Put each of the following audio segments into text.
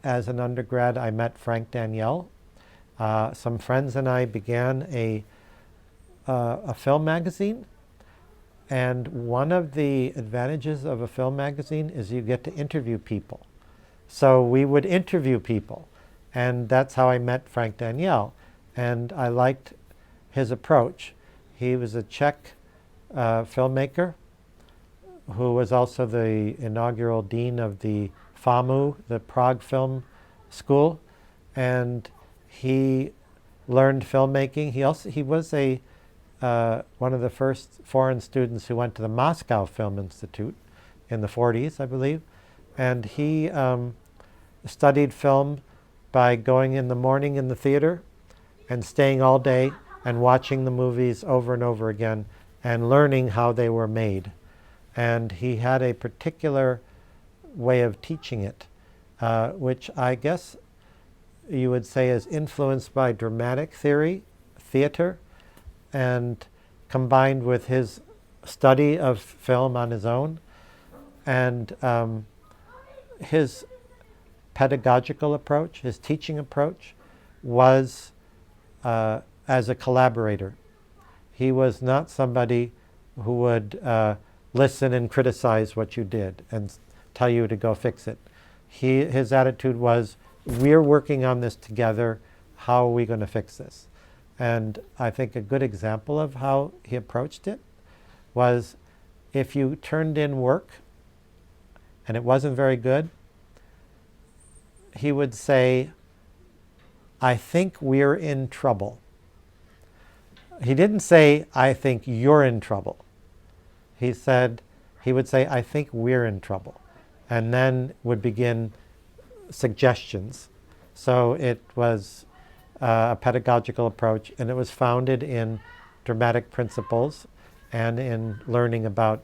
as an undergrad, I met Frank Daniel. Some friends and I began a film magazine. And one of the advantages of a film magazine is you get to interview people. So we would interview people. And that's how I met Frank Daniel. And I liked his approach. He was a Czech filmmaker who was also the inaugural dean of the FAMU, the Prague Film School. And he learned filmmaking. He was one of the first foreign students who went to the Moscow Film Institute in the 40s, I believe. And he studied film by going in the morning in the theater and staying all day and watching the movies over and over again and learning how they were made. And he had a particular way of teaching it, which I guess you would say is influenced by dramatic theory, theater, and combined with his study of film on his own, and his pedagogical approach, his teaching approach, was as a collaborator. He was not somebody who would listen and criticize what you did and tell you to go fix it. His attitude was, we're working on this together, how are we going to fix this? And I think a good example of how he approached it was, if you turned in work and it wasn't very good, he would say, I think we're in trouble. He didn't say, I think you're in trouble. He would say, I think we're in trouble. And then would begin suggestions. So it was a pedagogical approach, and it was founded in dramatic principles and in learning about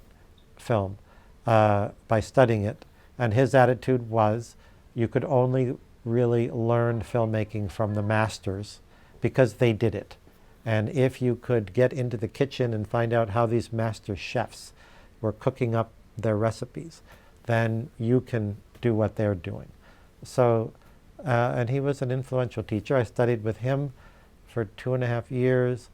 film by studying it. And his attitude was, you could only really learn filmmaking from the masters because they did it. And if you could get into the kitchen and find out how these master chefs were cooking up their recipes, then you can do what they're doing. So, and he was an influential teacher. I studied with him for 2.5 years.